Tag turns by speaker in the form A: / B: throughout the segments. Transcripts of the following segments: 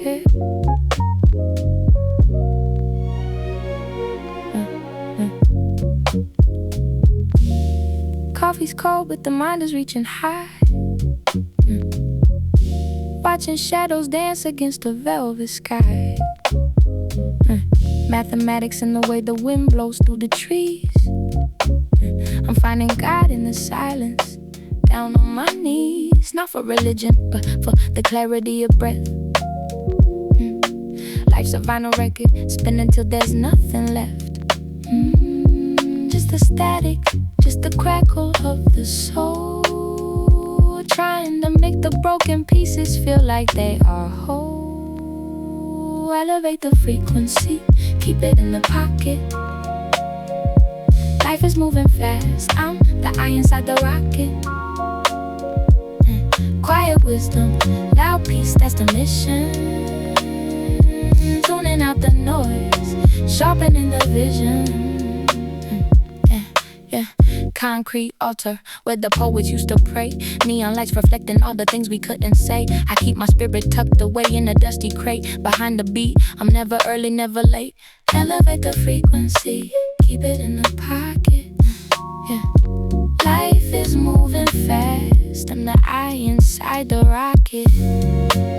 A: Hey. Coffee's cold, but the mind is reaching high. Watching shadows dance against the velvet sky. Mathematics in the way the wind blows through the trees. I'm finding God in the silence, down on my knees. Not for religion, but for the clarity of breath. Life's a vinyl record, spinning till there's nothing left. Just the static, just the crackle of the soul. Trying to make the broken pieces feel like they are whole. Elevate the frequency, keep it in the pocket. Life is moving fast, I'm the eye inside the rocket. Quiet wisdom, loud peace, that's the mission. Tuning out the noise, sharpening the vision. Concrete altar where the poets used to pray. Neon lights reflecting all the things we couldn't say. I keep my spirit tucked away in a dusty crate. Behind the beat, I'm never early, never late. Elevate the frequency, keep it in the pocket. Life is moving fast, I'm the eye inside the rocket.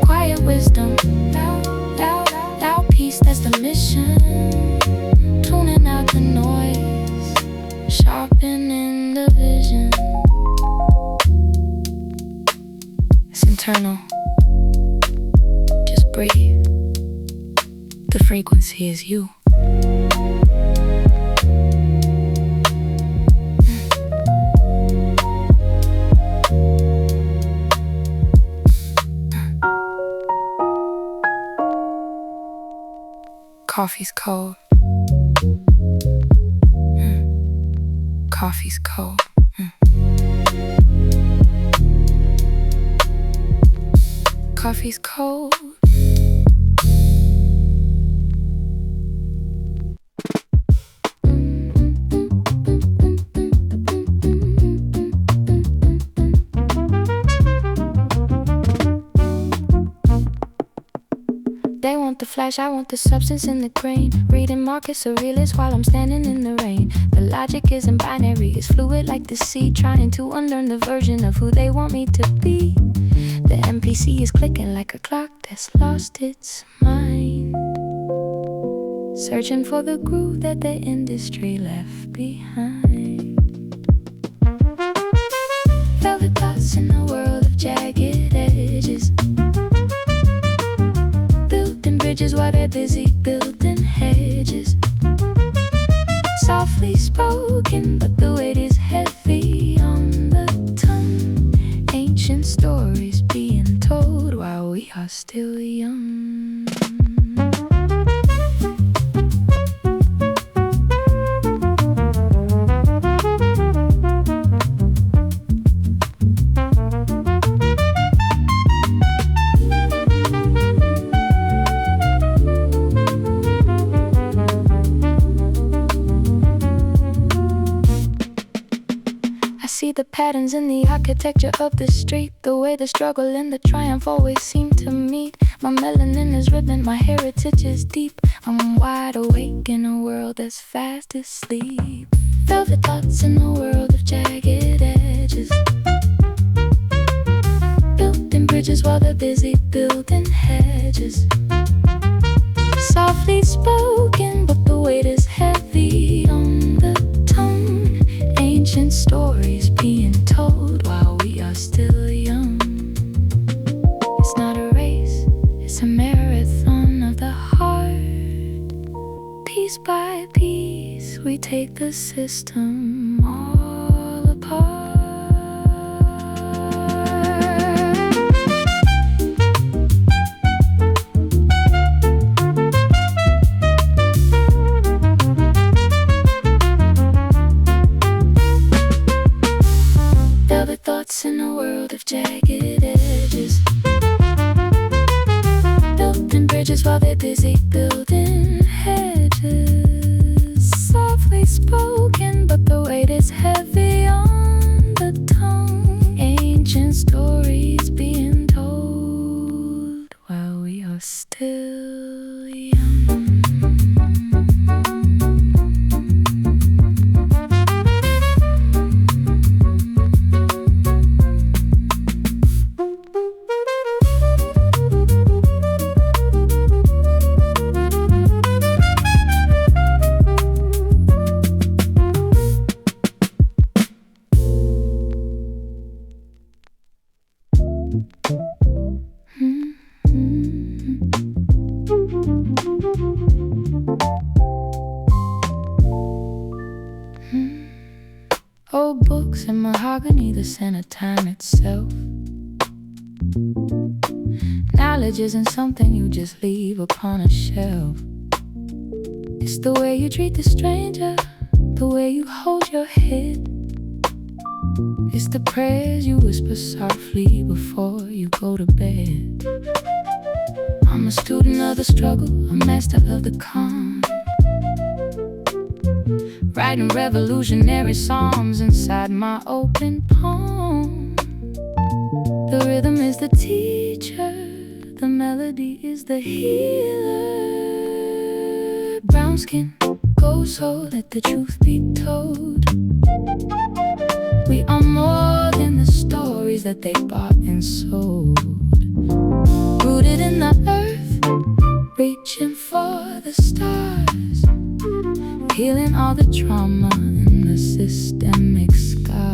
A: Quiet wisdom, loud peace, that's the mission. Tuning out the noise, sharpening the vision. It's internal. Just breathe. The frequency is you. Coffee's cold. Coffee's cold. Coffee's cold. They want the flash, I want the substance in the grain. Reading Marcus Aurelius while I'm standing in the rain. The logic isn't binary, it's fluid like the sea. Trying to unlearn the version of who they want me to be. The NPC is clicking like a clock that's lost its mind. Searching for the groove that the industry left behind. Velvet thoughts in a world of jagged edges. Bridges while they're busy building hedges. Softly spoken, but the weight is heavy on the tongue. Ancient stories being told while we are still young. See the patterns in the architecture of the street. The way the struggle and the triumph always seem to meet. My melanin is ribbon, my heritage is deep. I'm wide awake in a world that's fast asleep. Velvet thoughts in a world of jagged edges. Building bridges while they're busy building hedges. Softly spoken, but the weight is heavy on the tongue. Ancient stories being told while we are still young. It's not a race, it's a marathon of the heart. Piece by piece, we take the system all apart. Thoughts in a world of jagged edges. Building bridges while they're busy building hedges. Softly spoken, but the weight is heavy on the tongue. Ain't Old books and mahogany, the scent of time itself. Knowledge isn't something you just leave upon a shelf. It's the way you treat the stranger, the way you hold your head. It's the prayers you whisper softly before you go to bed. I'm a student of the struggle, a master of the calm, writing revolutionary psalms inside my open palm. The rhythm is the teacher, the melody is the healer. Brown skin, gold soul, let the truth be told. We are more than the stories that they bought and sold. Rooted in the earth, reaching for the stars, healing all the trauma and the systemic scars.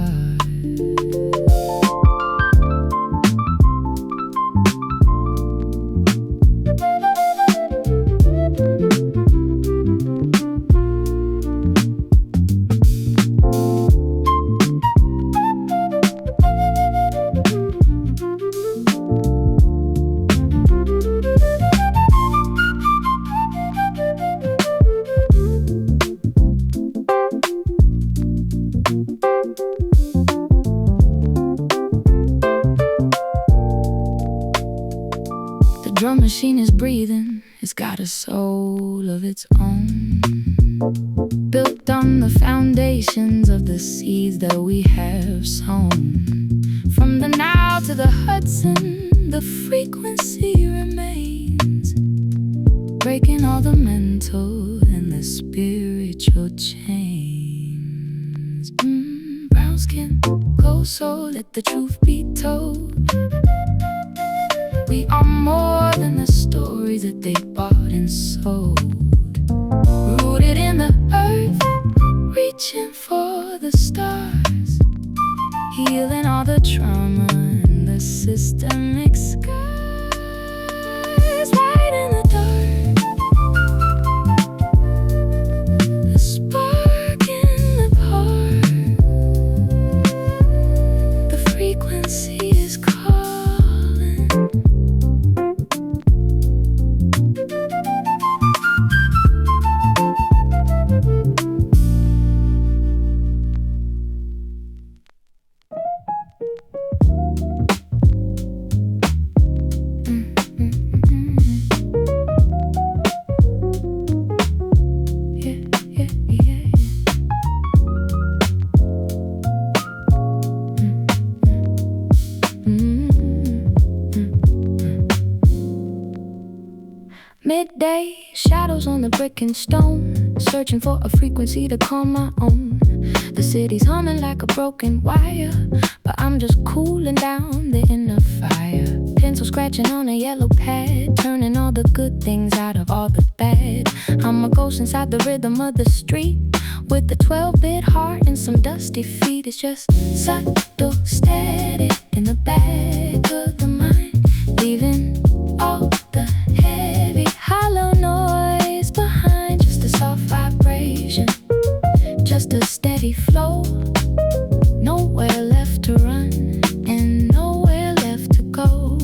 A: The drum machine is breathing, it's got a soul of its own, built on the foundations of the seeds that we have sown. From the Nile to the Hudson, the frequency remains, breaking all the mental and the spiritual chains. Brown skin, gold soul, let the truth be told. We are more than the stories that they bought and sold. Rooted in the earth, reaching for the stars, healing all the trauma and the systemic scars. Right in the dark, the spark in the heart, the frequency is calling. Midday, shadows on the brick and stone, searching for a frequency to call my own. The city's humming like a broken wire, but I'm just cooling down the inner fire. Pencil scratching on a yellow pad, turning all the good things out of all the bad. I'm a ghost inside the rhythm of the street, with a 12-bit heart and some dusty feet. It's just subtle, steady in the back of the mind, leaving all the heavy, hollow noise behind. Just a soft vibration, just a steady flow. Nowhere left to run and nowhere left to go.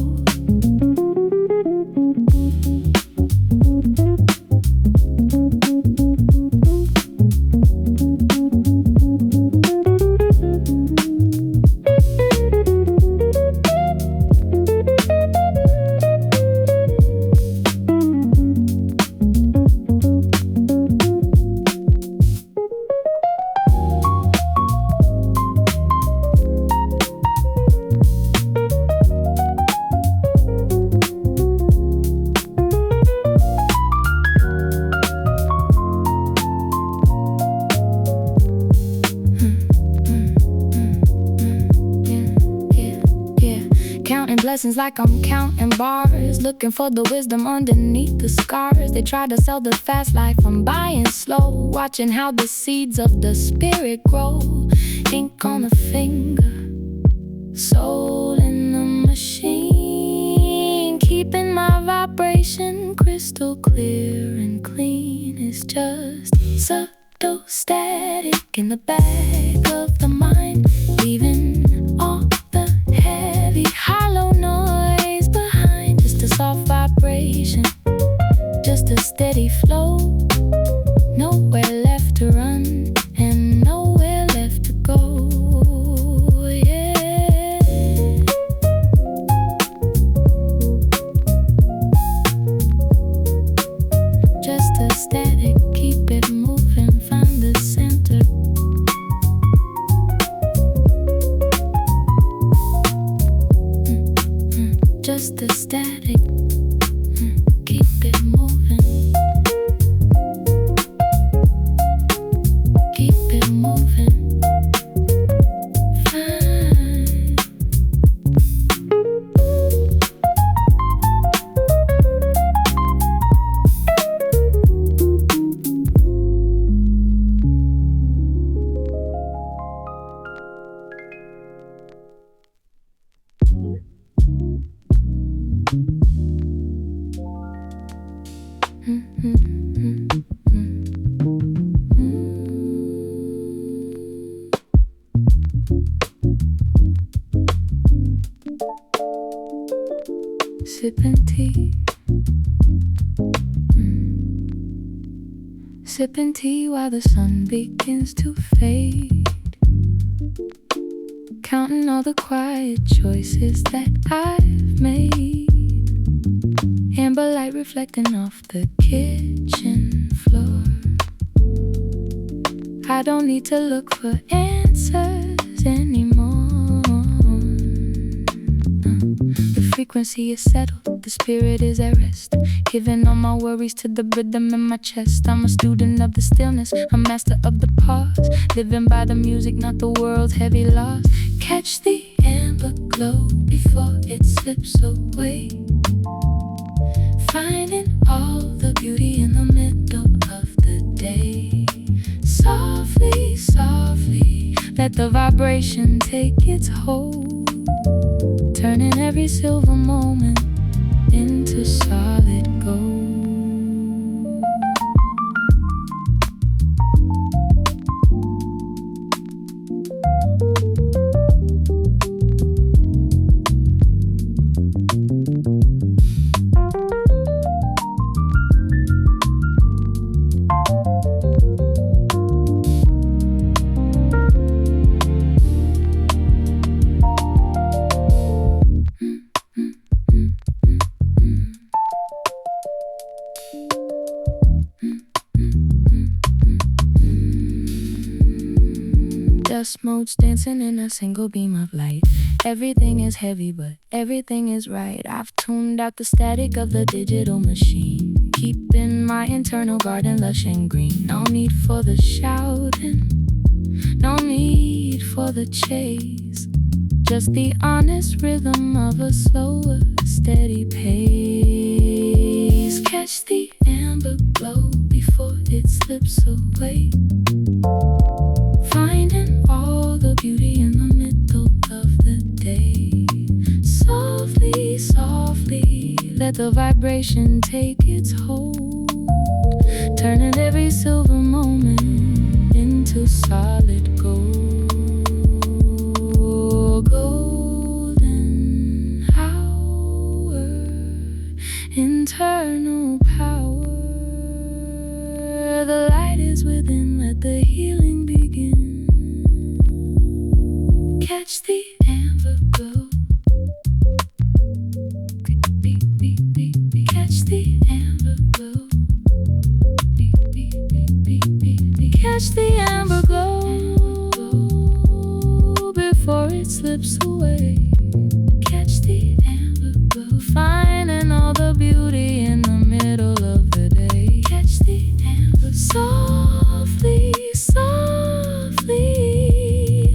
A: Blessings like I'm counting bars, looking for the wisdom underneath the scars. They try to sell the fast life, I'm buying slow, watching how the seeds of the spirit grow. Ink on the finger, soul in the machine. crystal clear and clean. It's just subtle static in the back of the mind, leaving all the heavy hollow noise behind. Just a soft vibration, just a steady flow. Nowhere left to run and nowhere left to go. Yeah. Just a static, keep it moving, find the center. Just a static, keep it moving. Keep it moving, fine. Sipping tea, sipping tea while the sun begins to fade. Counting all the quiet choices that I've made. Amber light reflecting off the kitchen floor. I don't need to look for answers anymore. The frequency is settled, the spirit is at rest. Giving all my worries to the rhythm in my chest. I'm a student of the stillness, a master of the pause. Living by the music, not the world's heavy laws. Catch the amber glow before it slips away. Finding all the beauty in the middle of the day. Softly, softly, let the vibration take its hold. Turning every silver moment into solid gold. Dust motes dancing in a single beam of light. Everything is heavy, but everything is right. I've tuned out the static of the digital machine, keeping my internal garden lush and green. No need for the shouting, no need for the chase. Just the honest rhythm of a slower, steady pace. Catch the amber glow before it slips away. Finding all the beauty in the middle of the day. Softly, softly, let the vibration take its hold. Turning every silver moment into solid gold. Golden hour, internal power. The light is within, let the healing begin. Catch the amber glow. Catch the amber glow. Catch the amber glow before it slips away. Catch the amber glow, finding all the beauty in the middle of the day. Catch the amber softly, softly,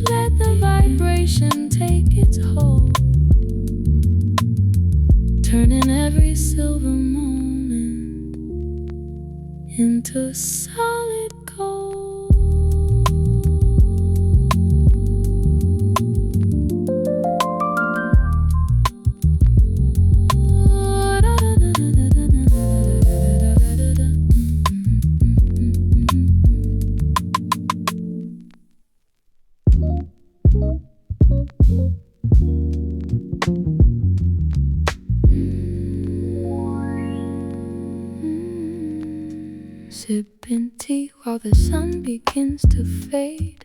A: let the vibration take its hold. Turning every silver moment into solid gold. sipping tea while the sun begins to fade,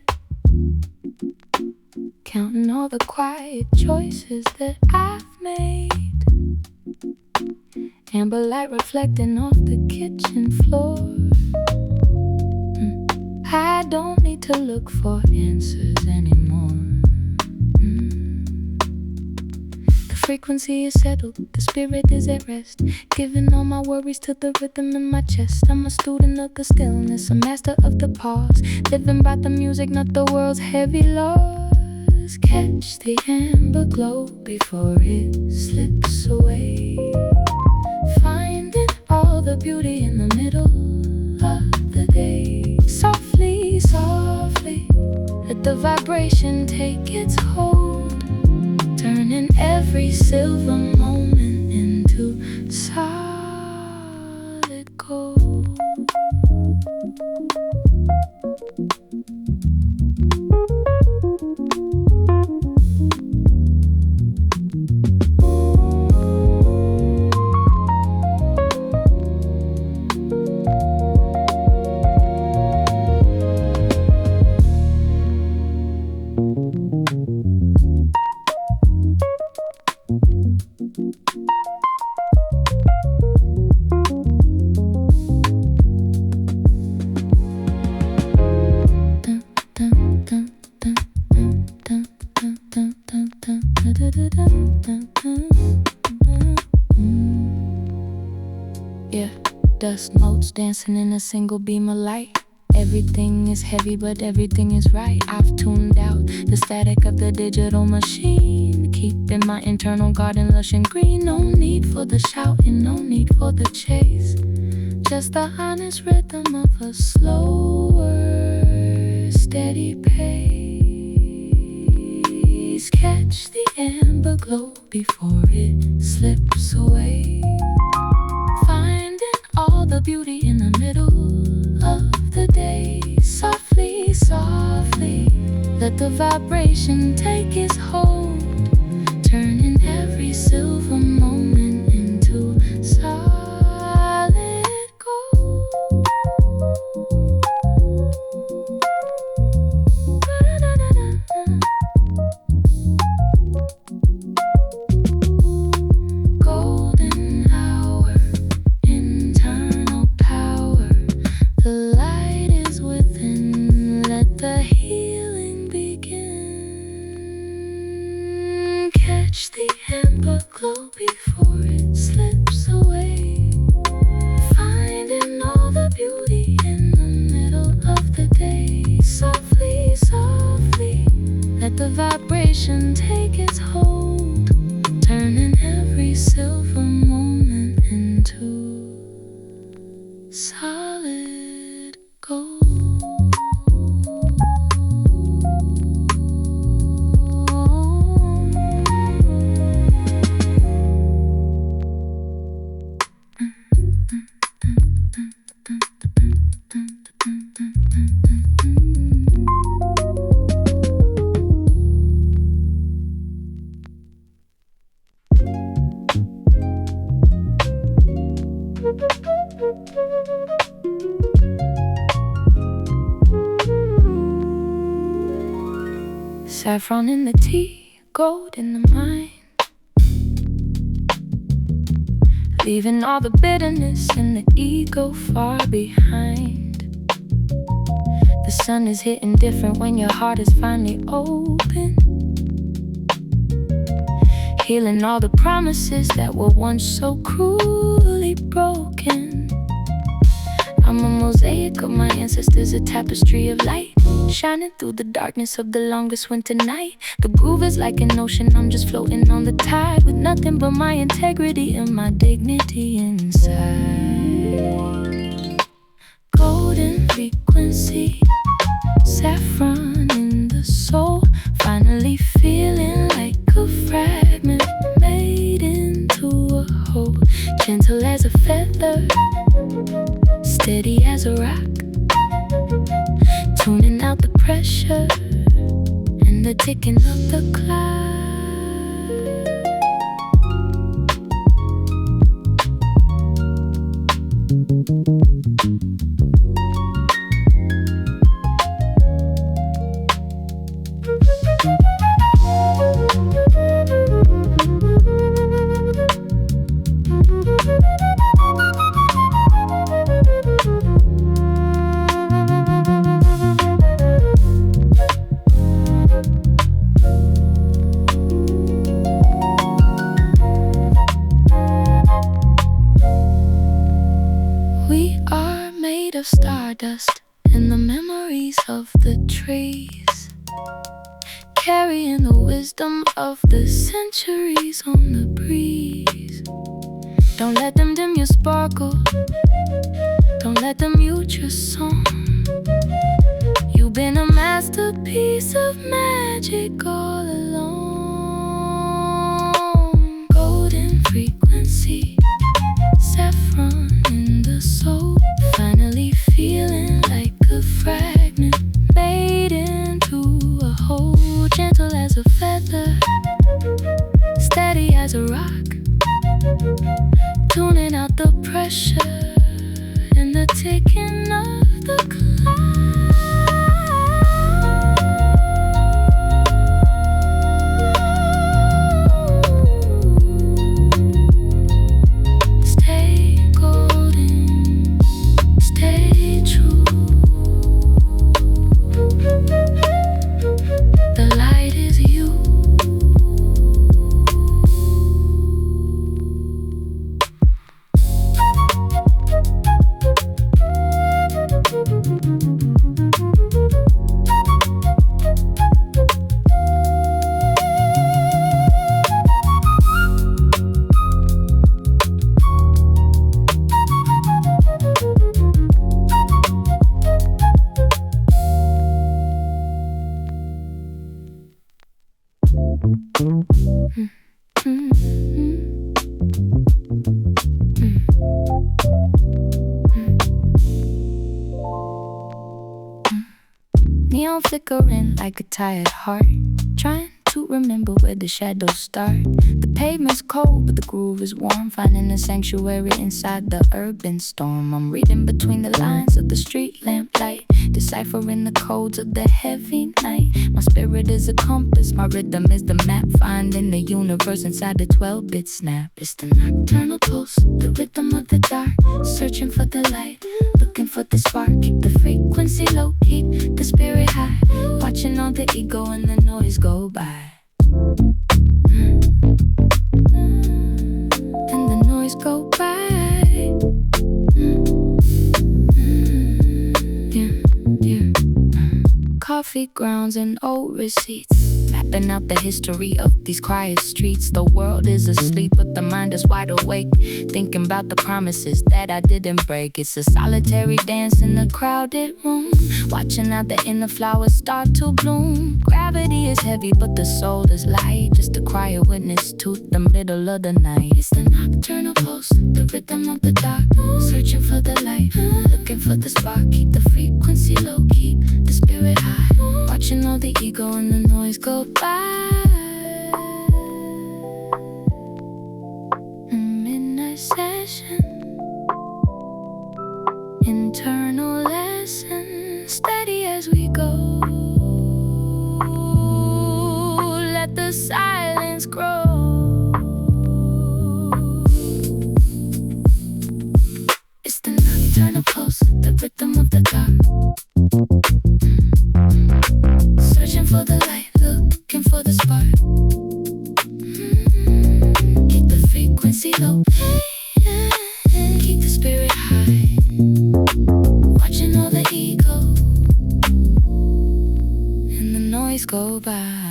A: counting all the quiet choices that I've made. Amber light reflecting off the kitchen floor. I don't need to look for answers anymore. The frequency is settled, the spirit is at rest, giving all my worries to the rhythm in my chest. I'm a student of the stillness, a master of the pause, living by the music, not the world's heavy laws. Catch the amber glow before it slips away, finding all the beauty in the middle of the day. Softly, softly, let the vibration take its hold, turning every silver moment into solid gold. Yeah, dust motes dancing in a single beam of light. Everything is heavy, but everything is right. I've tuned out the static of the digital machine, keeping my internal garden lush and green. No need for the shouting, no need for the chase, just the honest rhythm of a slower, steady pace. Catch the amber glow before it slips away, finding all the beauty in the middle of the day. Softly, softly, let the vibration take its hold, turning every silver moment into solid gold. Golden hour, internal power, the light is within, let the healing begin. Catch the amber glow before it slips away, finding all the beauty in the middle of the day. Softly, softly, let the vibration take its hold, turning every silver moment into solid gold. Saffron in the tea, gold in the mind, leaving all the bitterness and the ego far behind. The sun is hitting different when your heart is finally open, healing all the promises that were once so cruelly broken. I'm a mosaic of my ancestors, a tapestry of light, shining through the darkness of the longest winter night. The groove is like an ocean, I'm just floating on the tide, with nothing but my integrity and my dignity inside. Golden frequency, saffron in the soul, finally feeling like a fragment made into a whole. Gentle as a feather, steady as a rock, tuning out the pressure and the ticking of the clock. stardust in the memories of the trees, carrying the wisdom of the centuries on the breeze. Don't let them dim your sparkle, don't let them mute your song. You've been a masterpiece of magic all along. Golden frequency, saffron in the soul, finally feeling like a fragment made into a whole. Gentle as a feather, steady as a rock, tuning out the pressure and the ticking of the clock. Stay golden, stay true. The light is you. Neon flickering like a tired heart, trying to remember where the shadows start. The pavement's cold, but the groove is warm, finding a sanctuary inside the urban storm. I'm reading between the lines of the street lamplight, deciphering the codes of the heavy night. My spirit is a compass, my rhythm is the map, finding the universe inside the 12-bit snap. It's the nocturnal pulse, the rhythm of the dark, searching for the light, looking for the spark. Keep the frequency low, keep the spirit high, watching all the ego and the noise go by. And the noise go by. Coffee grounds and old receipts, mapping out the history of these quiet streets. The world is asleep, but the mind is wide awake, thinking about the promises that I didn't break. It's a solitary dance in a crowded room, watching out the inner flowers start to bloom. Gravity is heavy, but the soul is light, just a quiet witness to the middle of the night. It's the nocturnal pulse, the rhythm of the dark, searching for the light, looking for the spark. Keep the frequency low, keep the spirit high, watching all the ego and the noise go by. Midnight session, internal lesson, steady as we go. Let the silence grow. It's the nocturnal pulse, the rhythm of the dark, searching for the light, looking for the spark. Keep the frequency low, keep the spirit high, watching all the ego and the noise go by.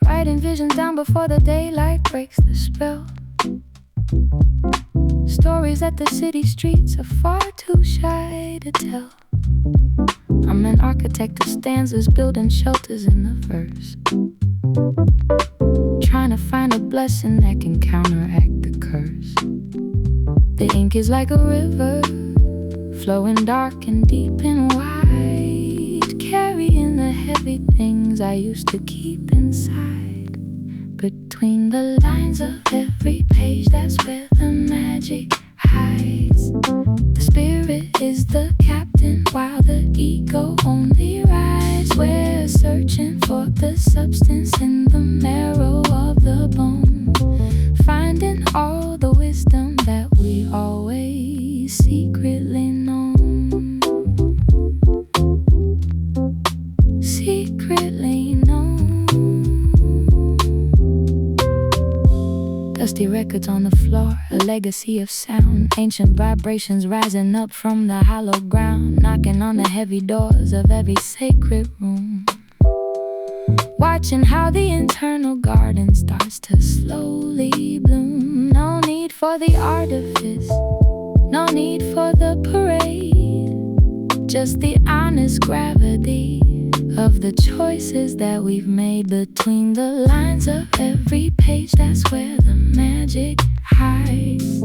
A: Writing visions down before the daylight breaks the spell. Stories that the city streets are far too shy to tell. I'm an architect of stanzas, building shelters in the verse, trying to find a blessing that can counteract the curse. The ink is like a river, flowing dark and deep and wide, carrying the heavy things I used to keep inside. Between the lines of every page, that's where the magic hides. The spirit is the captain while the ego only rides. We're searching for the substance in the marrow of the bone, finding all the wisdom that we always secretly known. Secretly known. Dusty records on the floor, a legacy of sound. Ancient vibrations rising up from the hollow ground, knocking on the heavy doors of every sacred room. Watching how the internal garden starts to slowly bloom. No need for the artifice, no need for the parade, just the honest gravity of the choices that we've made between the lines of every page. That's where the magic hides.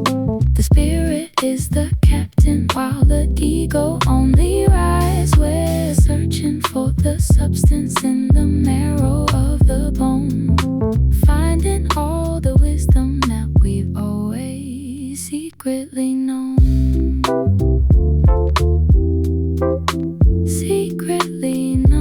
A: The spirit is the captain while the ego only rides. We're searching for the substance in the marrow of the bone, finding all the wisdom that we've always secretly known. Secretly known.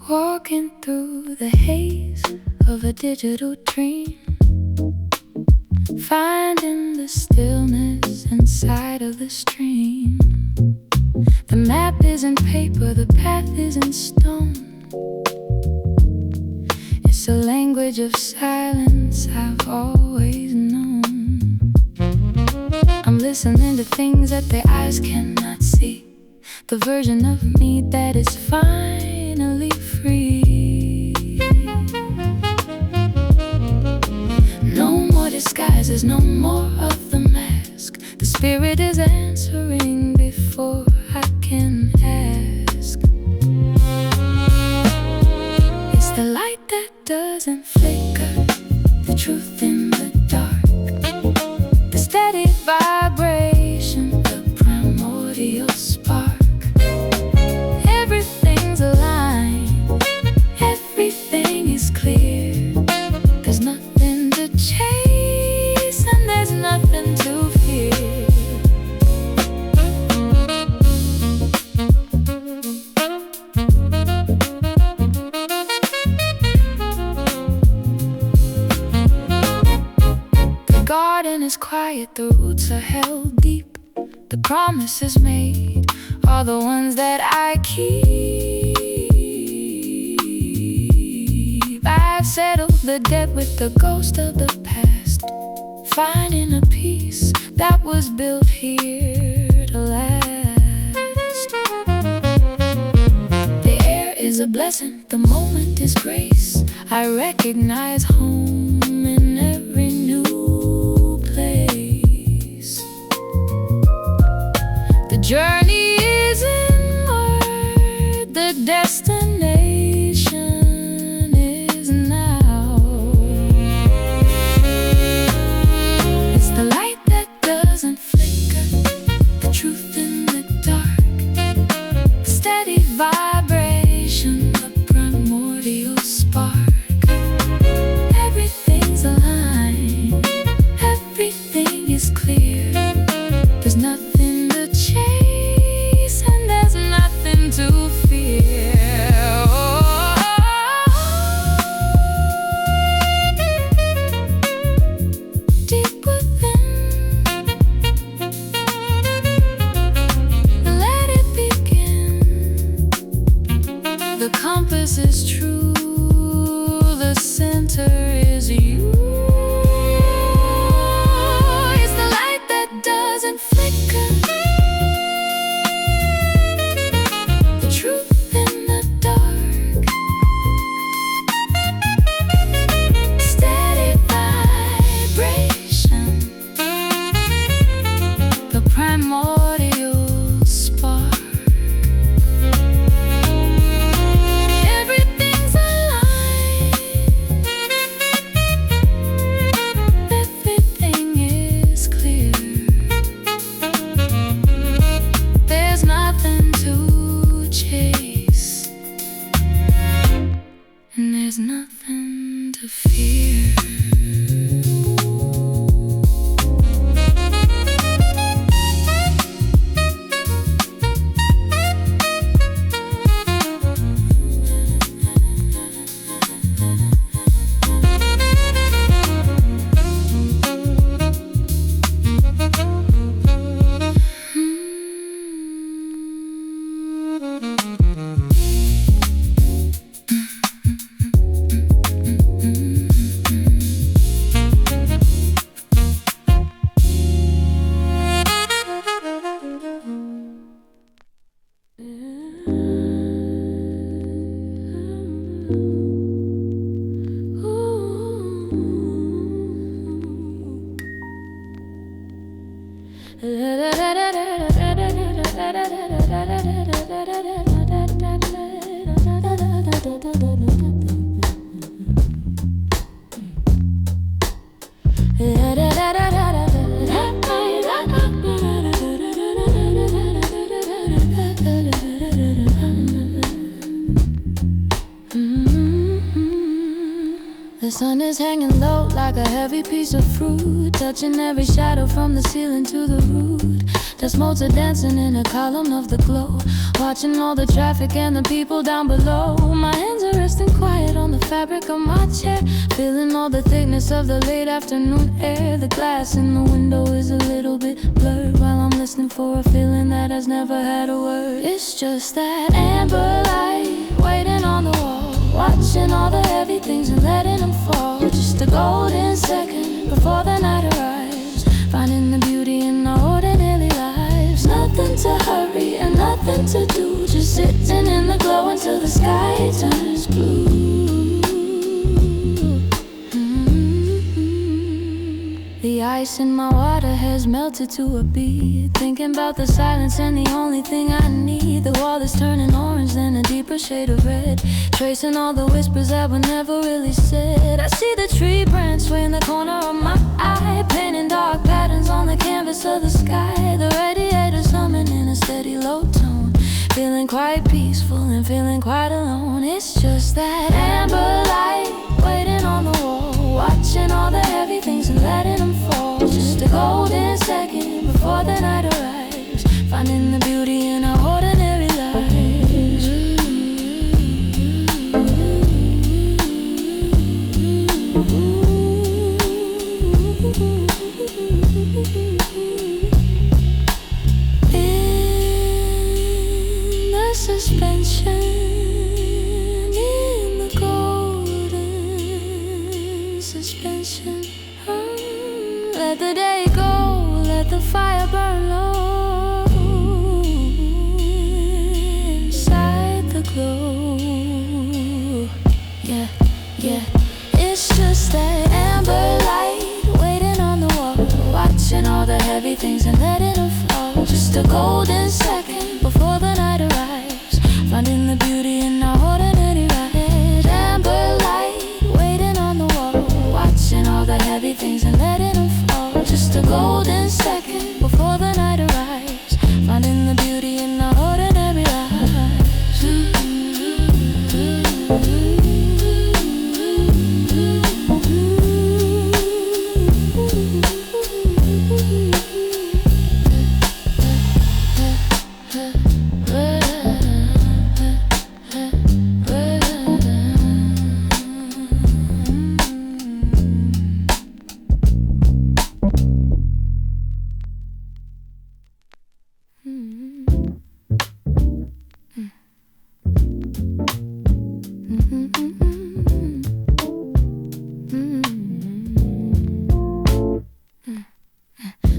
A: Walking through the haze of a digital dream, finding the stillness inside of the stream. The map isn't paper, the path isn't stone. It's a language of silence I've always known. I'm listening to things that their eyes cannot see, the version of me that is finally free. No more disguises, no more of the mask. The spirit is answering before I can ask. It's the light that doesn't flicker, the truth in the dark, the steady vibration, the primordial spark. Everything's aligned, everything is clear. There's nothing to chase and there's nothing to fear. The garden is quiet, the roots are held deep. The promises made are the ones that I keep. I've settled the debt with the ghost of the past, finding a peace that was built here to last. The air is a blessing, the moment is grace. I recognize home in every new place. The journey is inward, the destination is now. It's the light that doesn't flicker, the truth in the dark, the steady vibration, the primordial spark. Everything's aligned, everything is clear. There's nothing to chase and there's nothing to fear. Deep within, let it begin. The compass is true, the center sun is hanging low like a heavy piece of fruit, touching every shadow from the ceiling to the root. Dust motes are dancing in a column of the glow, watching all the traffic and the people down below. My hands are resting quiet on the fabric of my chair, feeling all the thickness of the late afternoon air. The glass in the window is a little bit blurred while I'm listening for a feeling that has never had a word. It's just that amber light waiting on the wall, watching all the heavy things and letting them fall. Just a golden second before the night arrives, finding the beauty in our ordinary lives. Nothing to hurry and nothing to do, just sitting in the glow until the sky turns blue. The ice in my water has melted to a bead, thinking about the silence and the only thing I need. The wall is turning orange, then a deeper shade of red, tracing all the whispers that were never really said. I see the tree branch sway in the corner of my eye, painting dark patterns on the canvas of the sky. The radiator's humming in a steady low tone, feeling quite peaceful and feeling quite alone. It's just that amber light waiting on the wall, watching all the heavy things and letting them fall. Just a golden second before the night arrives, finding the beauty in our ordinary lives. In the suspension, in the golden suspension, let the day go, let the fire burn low inside the glow. Yeah, yeah. It's just that amber light waiting on the wall, watching all the heavy things and letting them fall. Just a golden second before the night arrives, finding the beauty in our ordinary lives. Amber light waiting on the wall, watching all the heavy things and letting them fall. Just a golden second before the night arrives, finding the beauty in our ordinary lives.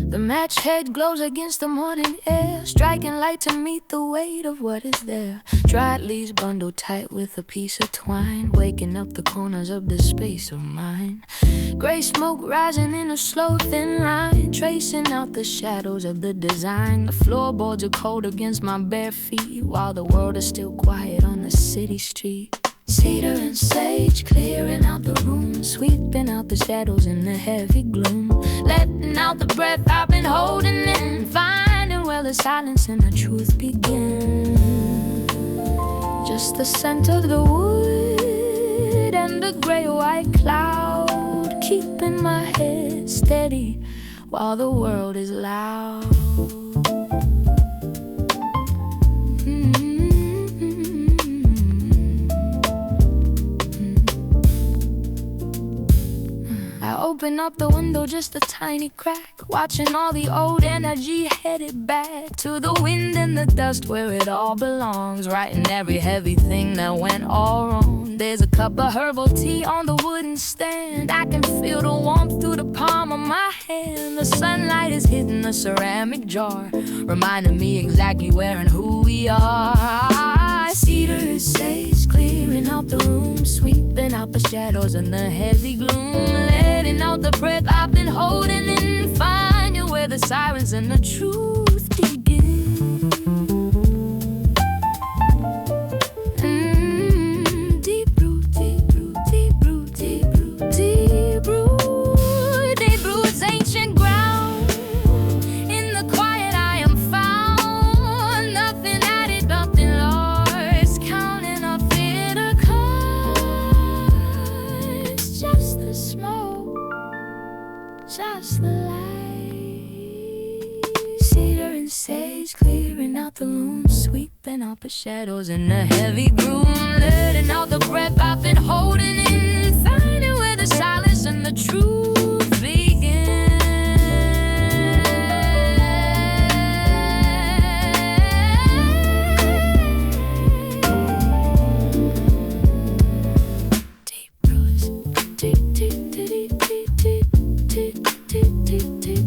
A: The match head glows against the morning air, striking light to meet the weight of what is there. Dried leaves bundled tight with a piece of twine, waking up the corners of the space of mine. Gray smoke rising in a slow thin line, tracing out the shadows of the design. The floorboards are cold against my bare feet, while the world is still quiet on the city street. Cedar and sage clearing out the room, sweeping out the shadows in the heavy gloom, letting out the breath I've been holding in, finding where the silence and the truth begin. Just the scent of the wood and the gray-white cloud, keeping my head steady while the world is loud. I open up the window just a tiny crack, watching all the old energy headed back to the wind and the dust where it all belongs, writing every heavy thing that went all wrong. There's a cup of herbal tea on the wooden stand, I can feel the warmth through the palm of my hand. The sunlight is hitting the ceramic jar, reminding me exactly where and who we are. Cedar and sage clearing out the room, sweeping out the shadows and the heavy gloom, letting out the breath I've been holding in, finding where the sirens and the truth begin. Deep root, deep root, deep root, deep root, deep root, deep roots, ancient ground. In the quiet I am found, nothing added, nothing lost, counting up inner cards. Just put shadows in the heavy broom, letting out the breath I've been holding in, finding where the silence and the truth begin. Deep roots, deep, deep, deep, deep, deep, deep, deep, deep, deep.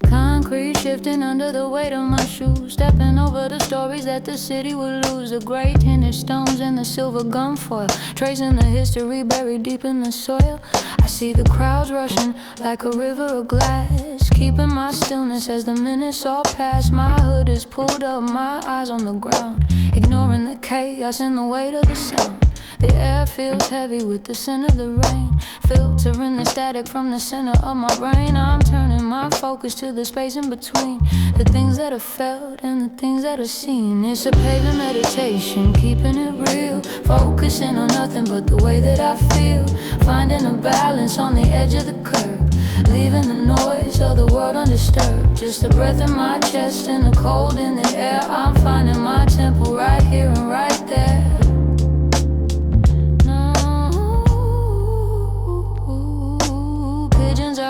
A: Concrete shifting under the weight of my shoes, stepping over the stories that the city would lose. The gray tinted stones and the silver gun foil, tracing the history buried deep in the soil. I see the crowds rushing like a river of glass, keeping my stillness as the minutes all pass. My hood is pulled up, my eyes on the ground, ignoring the chaos and the weight of the sound. The air feels heavy with the scent of the rain, filtering the static from the center of my brain. I'm turning my focus to the space in between, the things that are felt and the things that are seen. It's a pavement meditation, keeping it real, focusing on nothing but the way that I feel, finding a balance on the edge of the curb, leaving the noise of the world undisturbed. Just a breath in my chest and the cold in the air. I'm finding my temple right here and right there.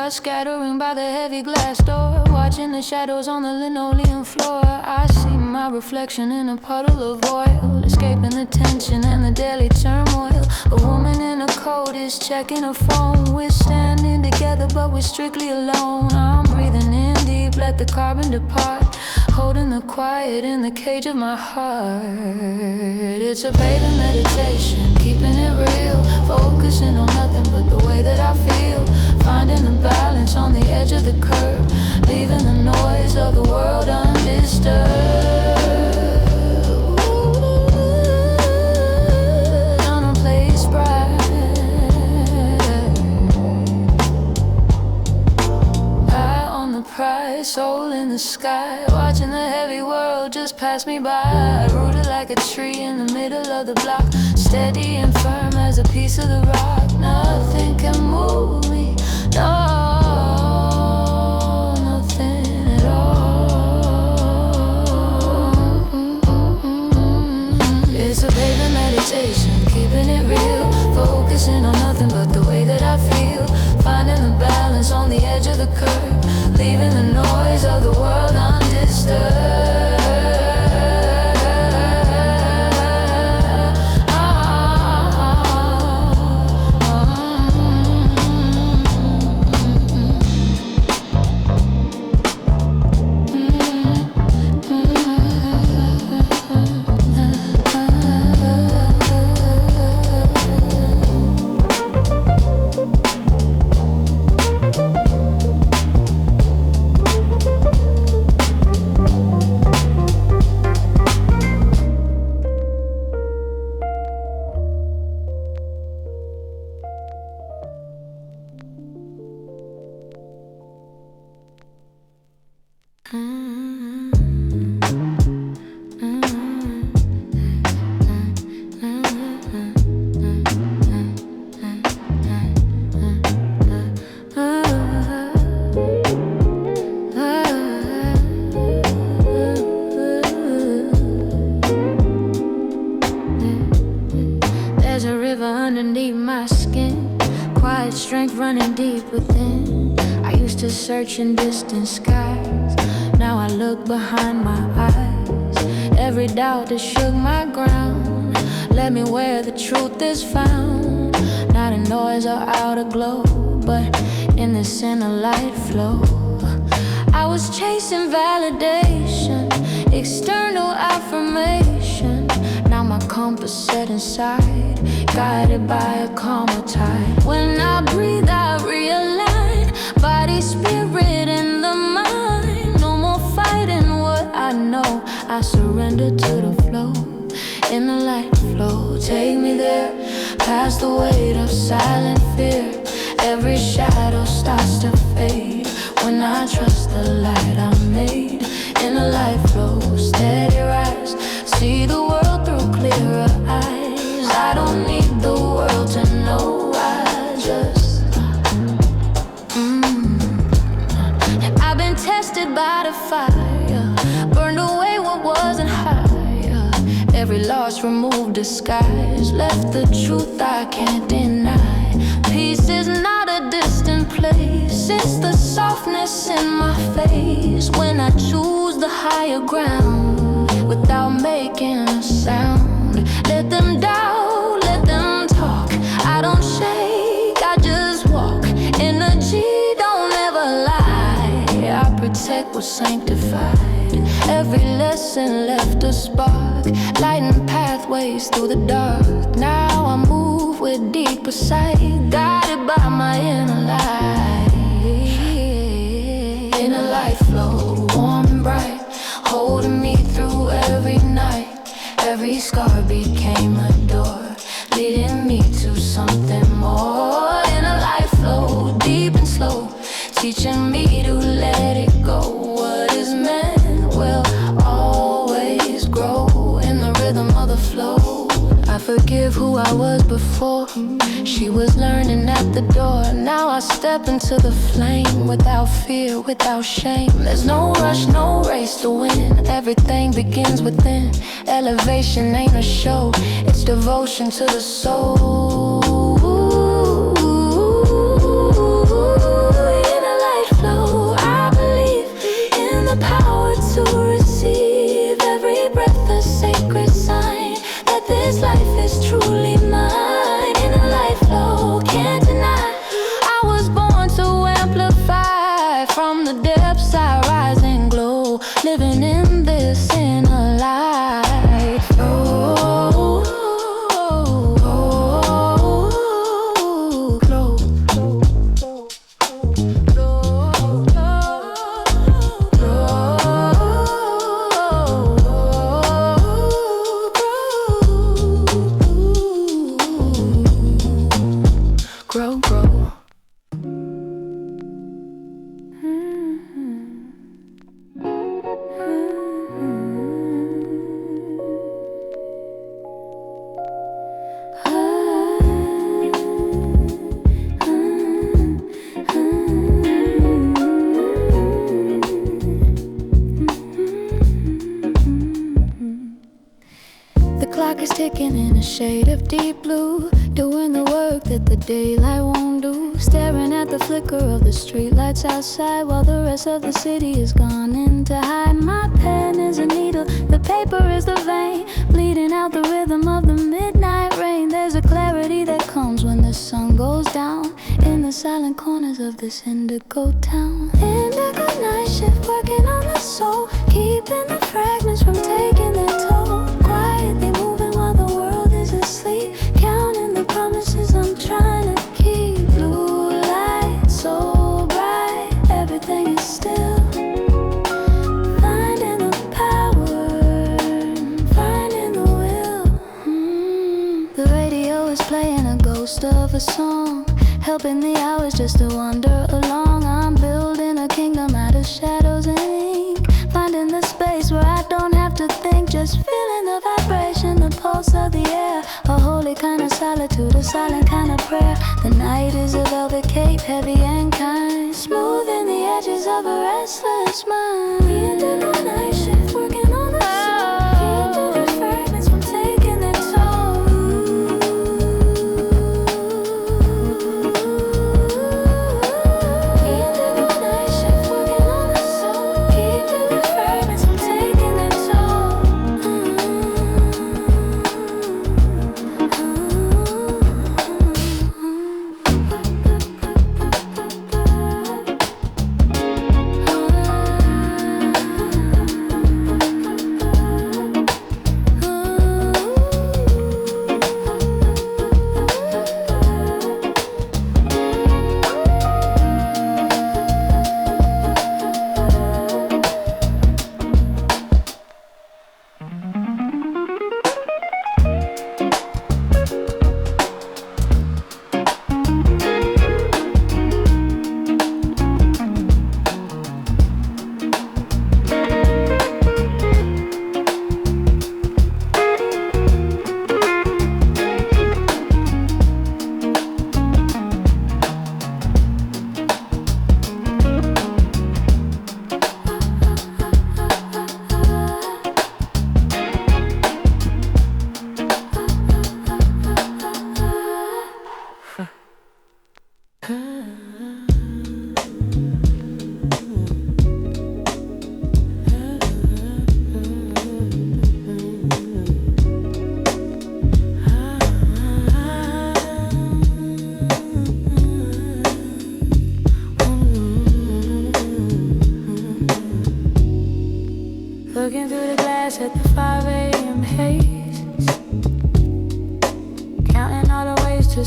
A: Scattering by the heavy glass door, watching the shadows on the linoleum floor. I see my reflection in a puddle of oil, escaping the tension and the daily turmoil. A woman in a coat is checking her phone. We're standing together but we're strictly alone. I'm breathing in deep, let the carbon depart, holding the quiet in the cage of my heart. It's a pavement meditation, keeping it real, focusing on nothing but the way that I feel, finding the balance on the edge of the curb, leaving the noise of the world undisturbed. On a place bright, eye on the prize, soul in the sky, watching the heavy world just pass me by. Rooted like a tree in the middle of the block, steady and firm as a piece of the rock. Nothing can move me, no, nothing at all. It's a pavement meditation, keeping it real, focusing on nothing but the way that I feel, finding the balance on the edge of the curb, leaving the noise of the world undisturbed. Search in distant skies, now I look behind my eyes. Every doubt that shook my ground led me where the truth is found. Not a noise or outer glow, but in this inner light flow. I was chasing validation, external affirmation. Now my compass set inside, guided by a calmer tide. When I breathe, I realign, body, spirit, and the mind. No more fighting what I know, I surrender to the flow. in the light flow. Take me there, past the weight of silent fear. Every shadow starts to fade when I trust the light I made. In the light flow, steady rise, see the world through clearer eyes. I don't need the world to know, I just I've been tested by the fire, burned away what wasn't higher. Every loss removed disguise, left the truth I can't deny. Peace is not a distant place, it's the softness in my face. When I choose the higher ground, without making a sound. Let them doubt, let them talk, I don't shake, I just walk. Energy don't ever lie, I protect what's sanctified. Every lesson left a spark, lighting pathways through the dark. Now I move with deeper sight, guided by my inner light. Inner light flow, warm and bright, holding me through every night. Every scar became a door, leading me to something more. Inner light flow, deep and slow, teaching me to let it go. What is meant will always grow in the rhythm of the flow. I forgive who I was before, she was learning at the door. Now I step into the flame, without fear, without shame. There's no rush, no race to win, everything begins within. Elevation ain't a show, it's devotion to the soul. In a light flow, I believe in the power to receive. Every breath a sacred sign that this life is truly mine. In a light flow, can't deny, I was born to amplify. From the depths I rise and glow, living in this inner light flow. Grow, grow. The clock is ticking in a shade of deep blue, doing the work that the daylight won't do. Staring at the flicker of the streetlights outside, while the rest of the city is gone in to hide. My pen is a needle, the paper is the vein, bleeding out the rhythm of the midnight rain. There's a clarity that comes when the sun goes down in the silent corners of this indigo town. Indigo night shift working on the soul, keeping the fragments from taking their toll. Quietly moving while the world is asleep, counting the promises I'm trying to keep. Blue light so bright, everything is still. Finding the power, finding the will. The radio is playing a ghost of a song, helping the hours just to wander along. I'm building a kingdom out of shadows and ink, finding the space where I don't have to think, just feeling the vibration, the pulse of the air. A holy kind of solitude, a silent kind of prayer. The night is a velvet cape, heavy and kind, smoothing the edges of a restless mind. The indigo night shift working on the soul, keeping the fragments from taking their toll. The indigo night shift working on the soul, keeping the fragments from taking their toll.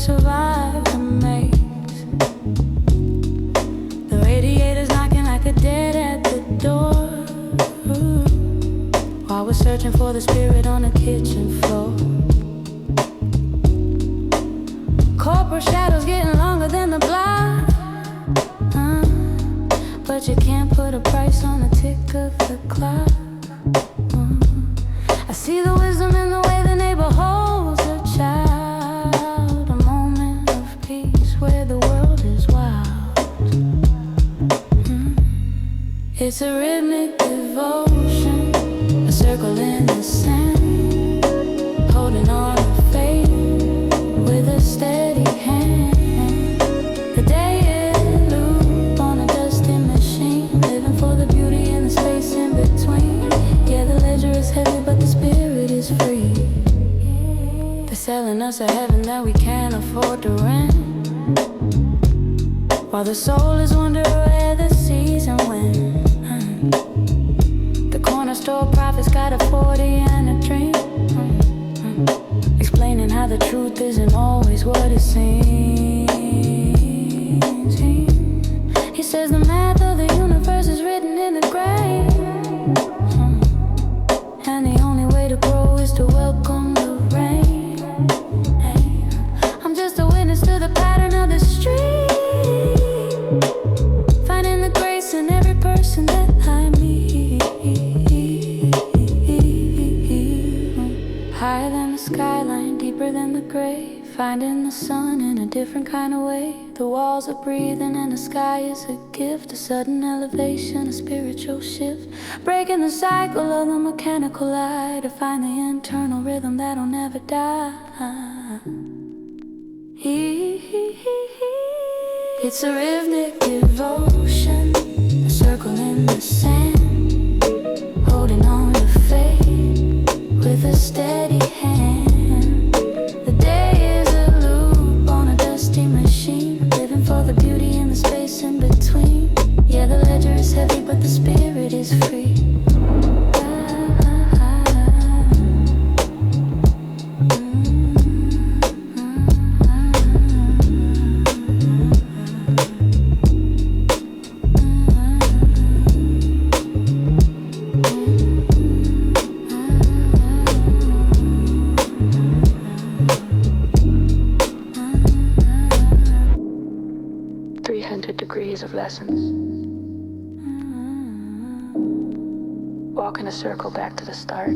A: survive the maze. The radiator's knocking like a dead at the door. Ooh. While we're searching for the spirit on the kitchen floor. Corporate shadows getting longer than the block. But you can't put a price on the tick of the clock. I see the wisdom in the way the neighbor holds a child. A moment of peace where the world is wild. It's a rhythmic devotion, a circle in the sand, holding on to faith with a steady hand. The day is loop on a dusty machine, living for the beauty and the space in between. Yeah, the ledger is heavy, but the spirit is free. They're selling us a heaven that we can't afford to rent, while the soul is wondering where the season went. The corner store prophet's got a 40 and a dream, explaining how the truth isn't always what it seems. He says the math of the universe is written in the grave, and the only way to grow is to welcome the rain. I'm just a witness to the pattern of the street, finding the grace in every person that I meet. Higher than the skyline, deeper than the grave, finding the sun in a different kind of way. The walls are breathing and the sky is a gift, a sudden elevation, a spiritual shift, breaking the cycle of the mechanical eye to find the internal rhythm that'll never die. It's a rhythmic devotion, a circle in the sand, holding on to faith with a steady hand. The day is a loop on a dusty machine, living for the beauty and the space in between. Yeah, the ledger is heavy, but the spirit is free. 300 degrees of lessons. Walk in a circle back to the start.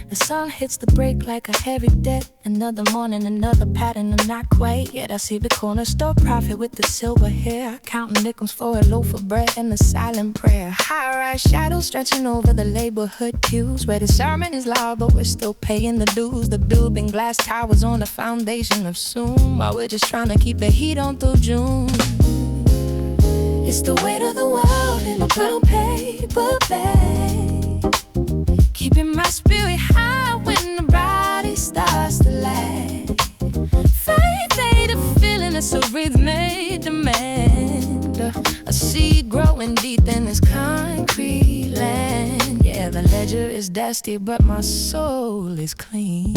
A: The sun hits the brake like a heavy debt. Another morning, another pattern, I'm not quite yet. I see the corner store prophet with the silver hair, counting nickels for a loaf of bread and a silent prayer. High-rise shadows stretching over the neighborhood pews, where the sermon is loud, but we're still paying the dues. The building glass towers on the foundation of soon, while we're just trying to keep the heat on through June. It's the weight of the world in a brown paper bag, keeping my spirit high when the body starts to lag. Faith ain't a feeling, it's a rhythmic demand, a seed growing deep in this concrete land. Yeah, the ledger is dusty, but my soul is clean.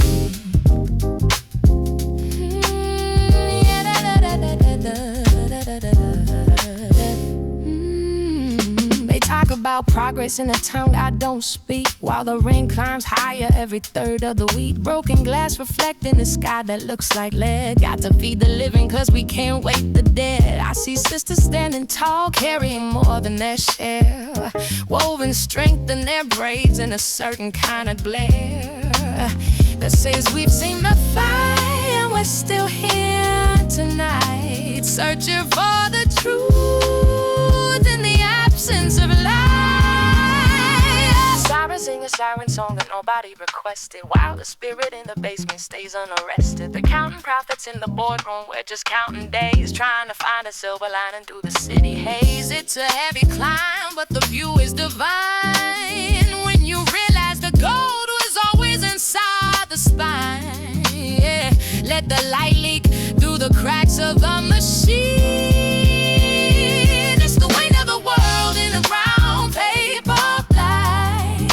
A: They talk about progress in a tongue I don't speak, while the rain climbs higher every third of the week. Broken glass reflecting the sky that looks like lead. Got to feed the living cause we can't wake the dead. I see sisters standing tall, carrying more than their share, woven strength in their braids in a certain kind of glare that says we've seen the fight and we're still here tonight, searching for the truth in the absence of light. Sirens sing a siren song that nobody requested, while the spirit in the basement stays unarrested. They're counting profits in the boardroom, we're just counting days, trying to find a silver lining through the city haze. It's a heavy climb, but the view is divine when you realize the gold was always inside the spine. Yeah. Let the light leak through the cracks of the machine. It's the weight of the world in a brown paper flight,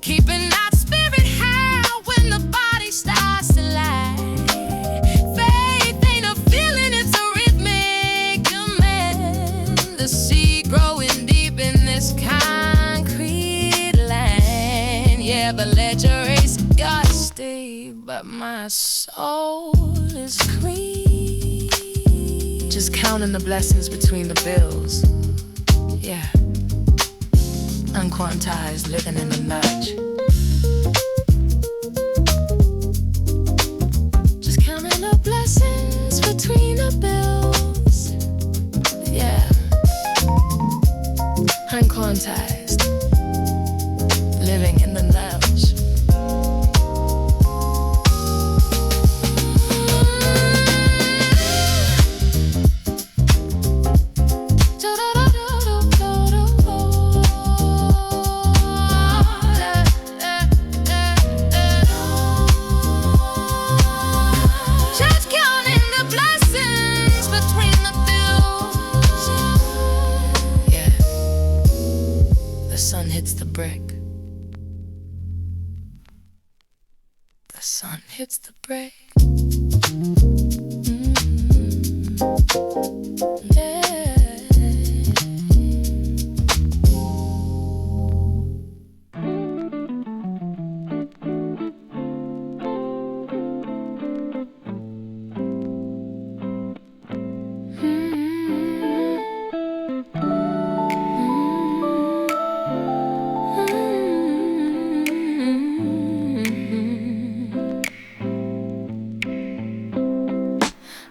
A: keeping that spirit high when the body starts to lie. Faith ain't a feeling, it's a rhythmic command. The seed growing deep in this concrete land. Yeah, the ledger is gusty, but my soul is clean. Just counting the blessings between the bills. Yeah. Unquantized, living in the nudge. Just counting the blessings between the bills. Yeah. Unquantized, living in the nudge. Hits the brick.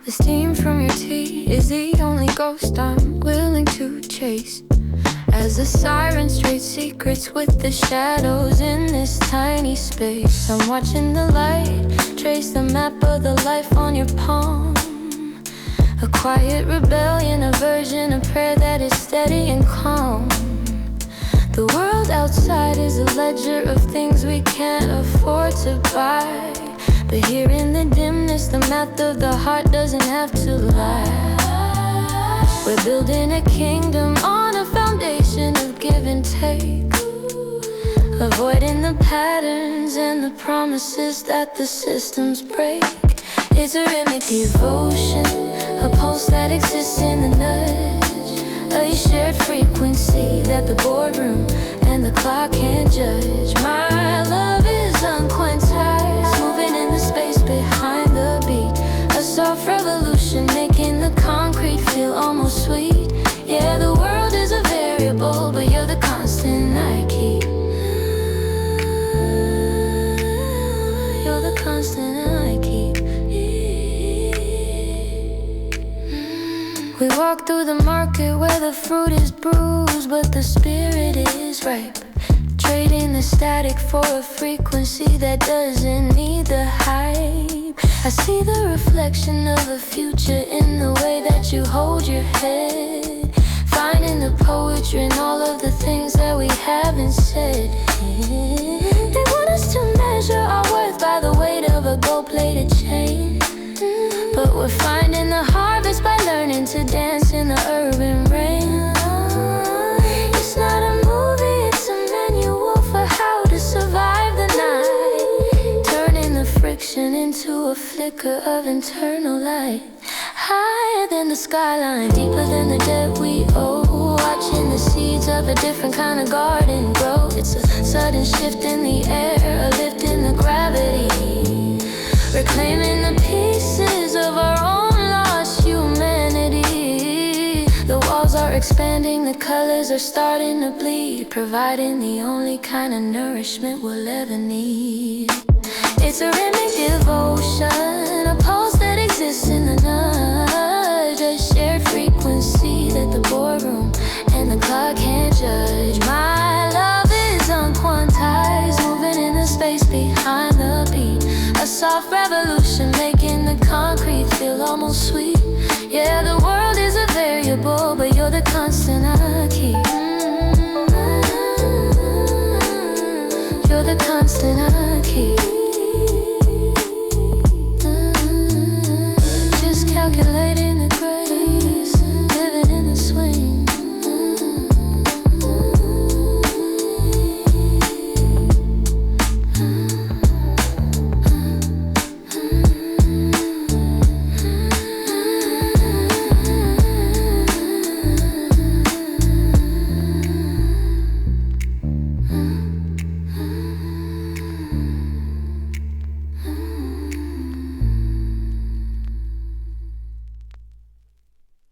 A: The steam from your tea is the only ghost I'm willing to chase, as the sirens trade secrets with the shadows in this tiny space. I'm watching the light trace the map of the life on your palm, a quiet rebellion, a version of prayer that is steady and calm. The world outside is a ledger of things we can't afford to buy, but here in the dimness, the math of the heart doesn't have to lie. We're building a kingdom on a foundation of give and take, avoiding the patterns and the promises that the systems break. It's a rhythmic devotion, a pulse that exists in the nudge, a shared frequency that the boardroom and the clock can't judge. My love is unquantized, moving in the space behind the beat, a soft revolution making the concrete feel almost sweet. Yeah, the world is a variable, but you're the constant I keep. You're the constant I keep. We walk through the market where the fruit is bruised, but the spirit is ripe, trading the static for a frequency that doesn't need the hype. I see the reflection of the future in the way that you hold your head, finding the poetry in all of the things that we haven't said. They want us to measure our worth by the weight of a gold-plated chain, but we're finding the harvest by learning to dance in the urban rain. It's not a movie, it's a manual for how to survive the night, turning the friction into a flicker of internal light. Higher than the skyline, deeper than the debt we owe. I watching the seeds of a different kind of garden grow. It's a sudden shift in the air, a lift in the gravity, reclaiming the pieces of our own lost humanity. The walls are expanding, the colors are starting to bleed, providing the only kind of nourishment we'll ever need. It's a rhythmic devotion, a pulse that exists in the nudge, a shared frequency that the boardroom and the clock can't judge. My love is unquantized, moving in the space behind the beat, a soft revolution making